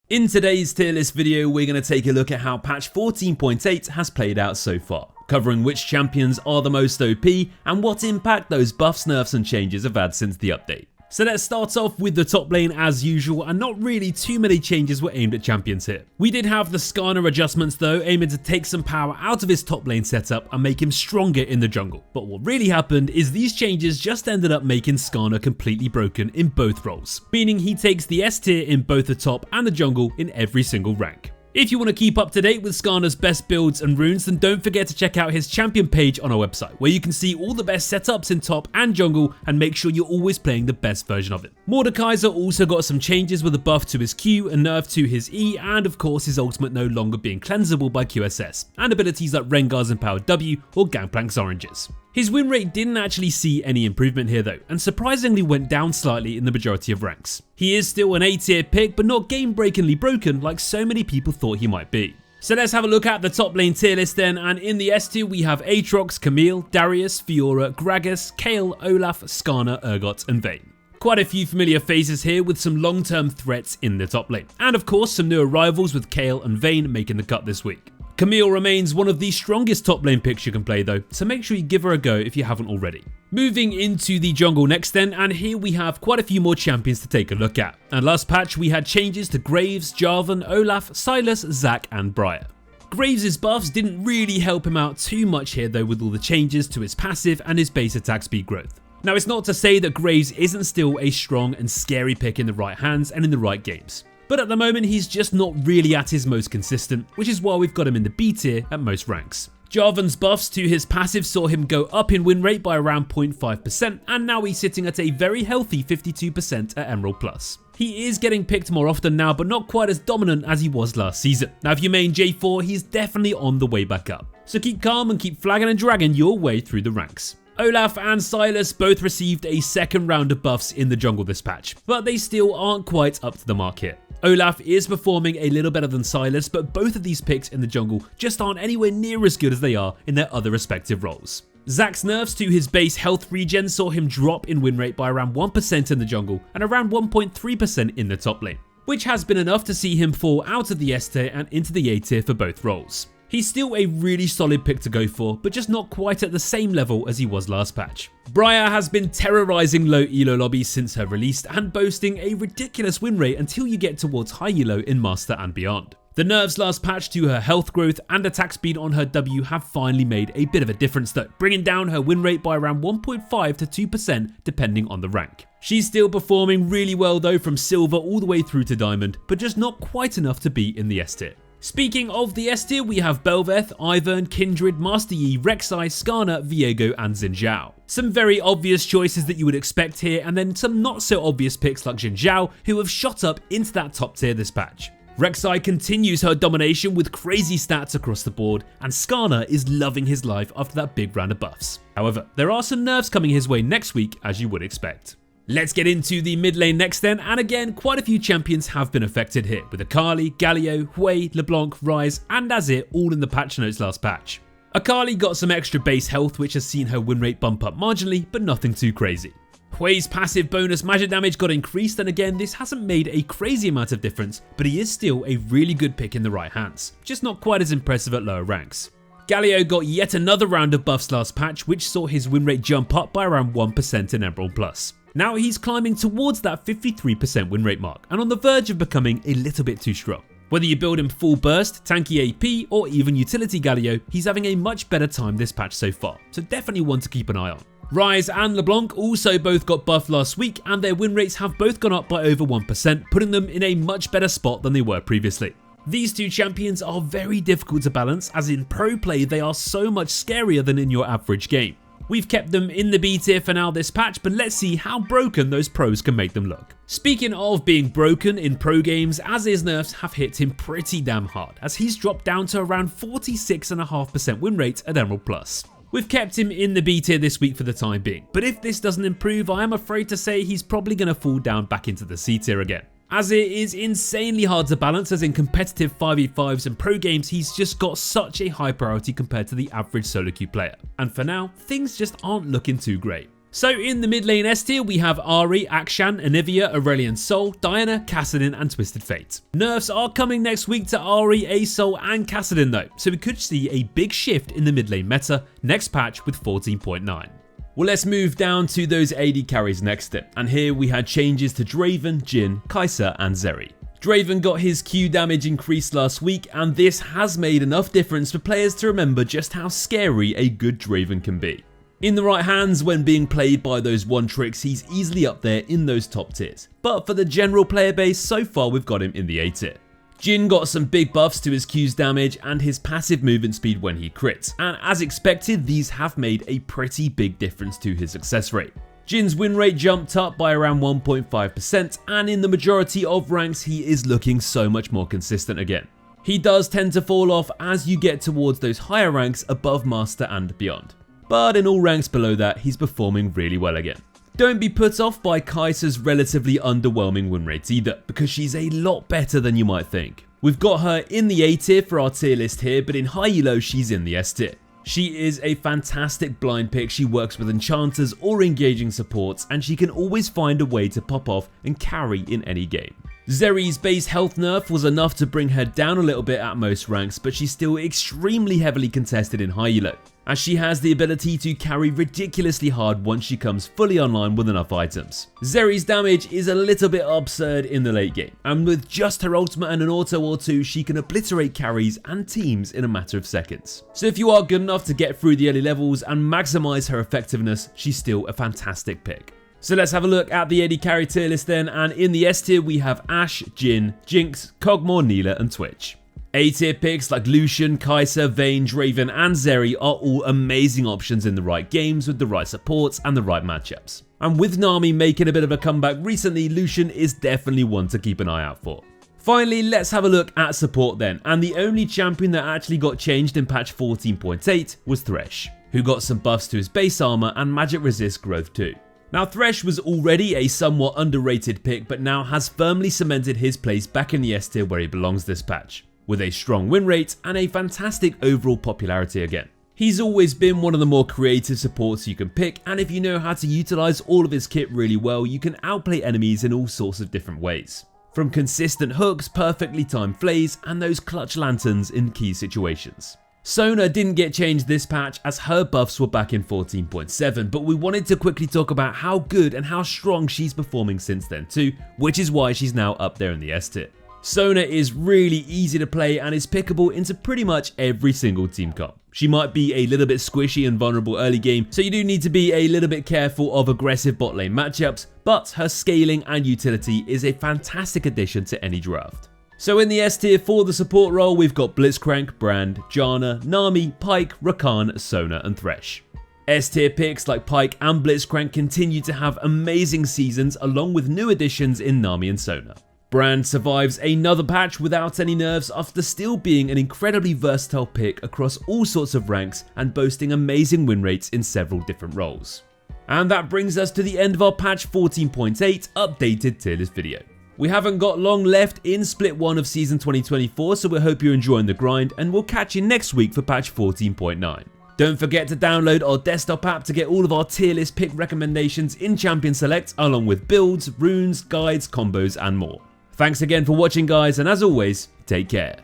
In today's tier list video, we're going to take a look at how patch 14.8 has played out so far, covering which champions are the most OP and what impact those buffs, nerfs and changes have had since the update. So let's start off with the top lane as usual, and not really too many changes were aimed at champions here. We did have the Skarner adjustments though, aiming to take some power out of his top lane setup and make him stronger in the jungle. But what really happened is these changes just ended up making Skarner completely broken in both roles, meaning he takes the S tier in both the top and the jungle in every single rank. If you want to keep up to date with Skarner's best builds and runes, then don't forget to check out his champion page on our website, where you can see all the best setups in top and jungle and make sure you're always playing the best version of it. Mordekaiser also got some changes with a buff to his Q, a nerf to his E, and of course his ultimate no longer being cleansable by QSS, and abilities like Rengar's empowered W or Gangplank's oranges. His win rate didn't actually see any improvement here though, and surprisingly went down slightly in the majority of ranks. He is still an A tier pick, but not game-breakingly broken like so many people thought he might be. So let's have a look at the top lane tier list then, and in the S tier we have Aatrox, Camille, Darius, Fiora, Gragas, Kayle, Olaf, Skarner, Urgot and Vayne. Quite a few familiar faces here with some long-term threats in the top lane, and of course some new arrivals with Kayle and Vayne making the cut this week. Camille remains one of the strongest top lane picks you can play though, so make sure you give her a go if you haven't already. Moving into the jungle next then, and here we have quite a few more champions to take a look at. And last patch we had changes to Graves, Jarvan, Olaf, Sylas, Zac and Briar. Graves' buffs didn't really help him out too much here though, with all the changes to his passive and his base attack speed growth. Now it's not to say that Graves isn't still a strong and scary pick in the right hands and in the right games, but at the moment he's just not really at his most consistent, which is why we've got him in the B tier at most ranks. Jarvan's buffs to his passive saw him go up in win rate by around 0.5%, and now he's sitting at a very healthy 52% at Emerald Plus. He is getting picked more often now, but not quite as dominant as he was last season. Now if you main J4, he's definitely on the way back up. So keep calm and keep flagging and dragging your way through the ranks. Olaf and Sylas both received a second round of buffs in the jungle this patch, but they still aren't quite up to the mark here. Olaf is performing a little better than Sylas, but both of these picks in the jungle just aren't anywhere near as good as they are in their other respective roles. Zac's nerfs to his base health regen saw him drop in win rate by around 1% in the jungle and around 1.3% in the top lane, which has been enough to see him fall out of the S tier and into the A tier for both roles. He's still a really solid pick to go for, but just not quite at the same level as he was last patch. Briar has been terrorizing low elo lobbies since her release and boasting a ridiculous win rate until you get towards high elo in Master and beyond. The nerfs last patch to her health growth and attack speed on her W have finally made a bit of a difference though, bringing down her win rate by around 1.5 to 2% depending on the rank. She's still performing really well though from silver all the way through to diamond, but just not quite enough to be in the S tier. Speaking of the S tier, we have Bel'Veth, Ivern, Kindred, Master Yi, Rek'Sai, Skarner, Viego and Xin Zhao. Some very obvious choices that you would expect here, and then some not so obvious picks like Xin Zhao, who have shot up into that top tier this patch. Rek'Sai continues her domination with crazy stats across the board, and Skarner is loving his life after that big round of buffs. However, there are some nerfs coming his way next week as you would expect. Let's get into the mid lane next then, and again quite a few champions have been affected here, with Akali, Galio, Hui, LeBlanc, Ryze and Azir all in the patch notes last patch. Akali got some extra base health which has seen her win rate bump up marginally, but nothing too crazy. Hui's passive bonus magic damage got increased, and again this hasn't made a crazy amount of difference, but he is still a really good pick in the right hands, just not quite as impressive at lower ranks. Galio got yet another round of buffs last patch which saw his win rate jump up by around 1% in Emerald Plus. Now he's climbing towards that 53% win rate mark and on the verge of becoming a little bit too strong. Whether you build him full burst, tanky AP or even utility Galio, he's having a much better time this patch so far, so definitely one to keep an eye on. Ryze and LeBlanc also both got buffed last week and their win rates have both gone up by over 1%, putting them in a much better spot than they were previously. These two champions are very difficult to balance, as in pro play they are so much scarier than in your average game. We've kept them in the B tier for now this patch, but let's see how broken those pros can make them look. Speaking of being broken in pro games, Azir's nerfs have hit him pretty damn hard, as he's dropped down to around 46.5% win rate at Emerald Plus. We've kept him in the B tier this week for the time being, but if this doesn't improve, I am afraid to say he's probably going to fall down back into the C tier again. Azir is insanely hard to balance, as in competitive 5v5s and pro games he's just got such a high priority compared to the average solo queue player, and for now things just aren't looking too great. So in the mid lane S tier, we have Ahri, Akshan, Anivia, Aurelion Sol, Diana, Kassadin and Twisted Fate. Nerfs are coming next week to Ahri, Asol and Kassadin though, so we could see a big shift in the mid lane meta next patch with 14.9. Well, let's move down to those AD carries next then, and here we had changes to Draven, Jhin, Kai'Sa and Zeri. Draven got his Q damage increased last week, and this has made enough difference for players to remember just how scary a good Draven can be. In the right hands, when being played by those one tricks, he's easily up there in those top tiers. But for the general player base, so far we've got him in the A tier. Jhin got some big buffs to his Q's damage and his passive movement speed when he crits, and as expected, these have made a pretty big difference to his success rate. Jin's win rate jumped up by around 1.5%, and in the majority of ranks he is looking so much more consistent again. He does tend to fall off as you get towards those higher ranks above Master and beyond, but in all ranks below that he's performing really well again. Don't be put off by Kai'Sa's relatively underwhelming win rate either, because she's a lot better than you might think. We've got her in the A tier for our tier list here, but in high elo she's in the S tier. She is a fantastic blind pick. She works with enchanters or engaging supports, and she can always find a way to pop off and carry in any game. Zeri's base health nerf was enough to bring her down a little bit at most ranks, but she's still extremely heavily contested in high elo, as she has the ability to carry ridiculously hard once she comes fully online with enough items. Zeri's damage is a little bit absurd in the late game, and with just her ultimate and an auto or two, she can obliterate carries and teams in a matter of seconds. So if you are good enough to get through the early levels and maximize her effectiveness, she's still a fantastic pick. So let's have a look at the AD carry tier list then, and in the S tier we have Ashe, Jhin, Jinx, Kog'Maw, Nilah and Twitch. A tier picks like Lucian, Kai'Sa, Vayne, Draven and Zeri are all amazing options in the right games with the right supports and the right matchups. And with Nami making a bit of a comeback recently, Lucian is definitely one to keep an eye out for. Finally, let's have a look at support then, and the only champion that actually got changed in patch 14.8 was Thresh, who got some buffs to his base armor and magic resist growth too. Now Thresh was already a somewhat underrated pick, but now has firmly cemented his place back in the S tier where he belongs this patch, with a strong win rate and a fantastic overall popularity again. He's always been one of the more creative supports you can pick, and if you know how to utilize all of his kit really well, you can outplay enemies in all sorts of different ways. From consistent hooks, perfectly timed flays, and those clutch lanterns in key situations. Sona didn't get changed this patch as her buffs were back in 14.7, but we wanted to quickly talk about how good and how strong she's performing since then too, which is why she's now up there in the S tier. Sona is really easy to play and is pickable into pretty much every single team comp. She might be a little bit squishy and vulnerable early game, so you do need to be a little bit careful of aggressive bot lane matchups, but her scaling and utility is a fantastic addition to any draft. So in the S tier for the support role, we've got Blitzcrank, Brand, Janna, Nami, Pyke, Rakan, Sona and Thresh. S tier picks like Pyke and Blitzcrank continue to have amazing seasons along with new additions in Nami and Sona. Brand survives another patch without any nerfs after still being an incredibly versatile pick across all sorts of ranks and boasting amazing win rates in several different roles. And that brings us to the end of our patch 14.8 updated tier list video. We haven't got long left in split 1 of season 2024, so we hope you're enjoying the grind, and we'll catch you next week for patch 14.9. Don't forget to download our desktop app to get all of our tier list pick recommendations in Champion Select, along with builds, runes, guides, combos and more. Thanks again for watching guys, and as always, take care.